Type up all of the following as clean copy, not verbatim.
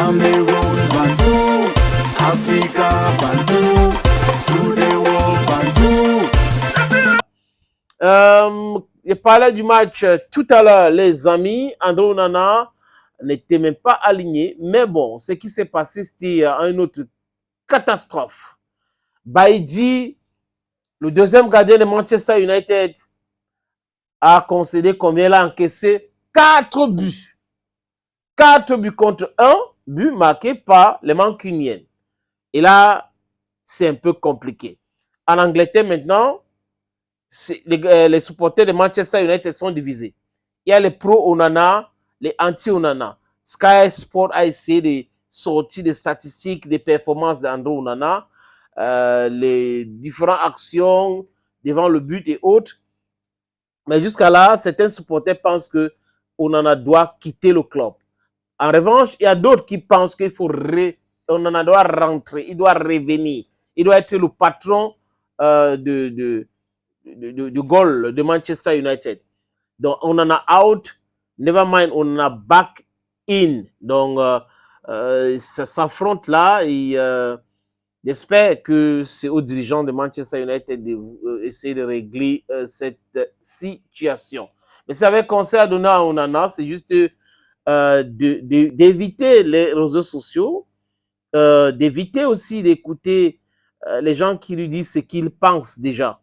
Cameroon, Bantou, Africa, Bantou, through the world, Bantou. Je parlais du match tout à l'heure, les amis. André Onana n'était même pas aligné. Mais bon, ce qui s'est passé, c'était une autre catastrophe. Baïdi, le deuxième gardien de Manchester United, a concédé combien? Il a encaissé 4 buts. 4 buts contre 1 but marqué par les Mancuniens. Et là, c'est un peu compliqué. En Angleterre, maintenant, les supporters de Manchester United sont divisés. Il y a les pro-Onana, les anti-Onana. Sky Sport a essayé de sortir des statistiques des performances d'André Onana, les différentes actions devant le but et autres. Mais jusqu'à là, certains supporters pensent que Onana doit quitter le club. En revanche, il y a d'autres qui pensent qu'il faut Onana doit rentrer, il doit revenir, il doit être le patron du goal de Manchester United. Donc, on en a out, never mind, on en a back in. Donc, ça s'affronte là et j'espère que c'est aux dirigeants de Manchester United d'essayer de régler cette situation. Mais ça avait conseil à donner à Onana, c'est juste d'éviter les réseaux sociaux, d'éviter aussi d'écouter les gens qui lui disent ce qu'ils pensent déjà.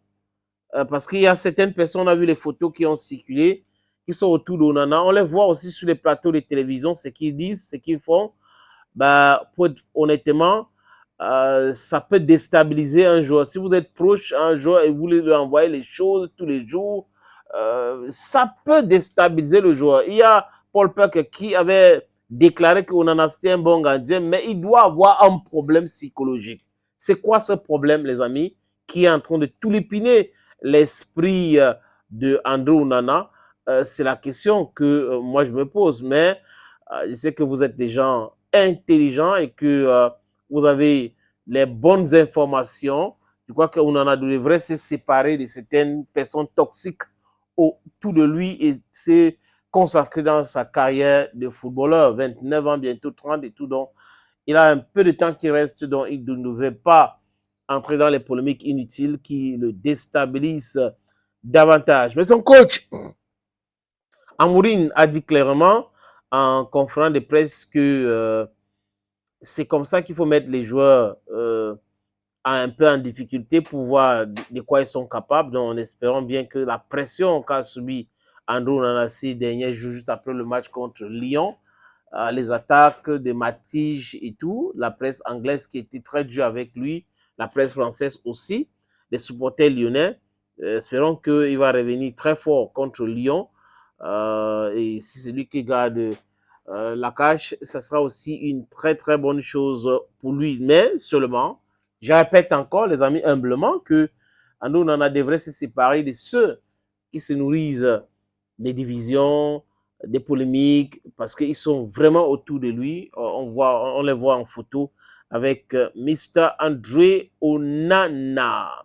Parce qu'il y a certaines personnes, on a vu les photos qui ont circulé, qui sont autour d'Onana. On les voit aussi sur les plateaux de télévision, ce qu'ils disent, ce qu'ils font. Bah, honnêtement, ça peut déstabiliser un joueur. Si vous êtes proche d'un joueur et vous voulez lui envoyer les choses tous les jours, ça peut déstabiliser le joueur. Il y a Paul Pogba qui avait déclaré qu'Onana c'était un bon gardien, mais il doit avoir un problème psychologique. C'est quoi ce problème, les amis, qui est en train de tulipiner l'esprit de André Onana? C'est la question que moi je me pose, mais je sais que vous êtes des gens intelligents et que vous avez les bonnes informations. Je crois qu'Onana devrait se séparer de certaines personnes toxiques autour de lui et se consacrer dans sa carrière de footballeur. 29 ans, bientôt 30 et tout. Donc, il a un peu de temps qui reste, donc il ne devrait pas entrer dans les polémiques inutiles qui le déstabilisent davantage. Mais son coach, Amourine, a dit clairement en conférence de presse que c'est comme ça qu'il faut mettre les joueurs un peu en difficulté pour voir de quoi ils sont capables. Donc, en espérant bien que la pression qu'a subi André Onana ces derniers jours, juste après le match contre Lyon, les attaques de Matige et tout, la presse anglaise qui était très dure avec lui, la presse française aussi, les supporters lyonnais, espérons qu'il va revenir très fort contre Lyon. Et si c'est lui qui garde la cache, ça sera aussi une très très bonne chose pour lui. Mais seulement, je répète encore, les amis, humblement, que André Onana devrait se séparer de ceux qui se nourrissent des divisions, des polémiques, parce qu'ils sont vraiment autour de lui. On les voit en photo avec Mr. André Onana.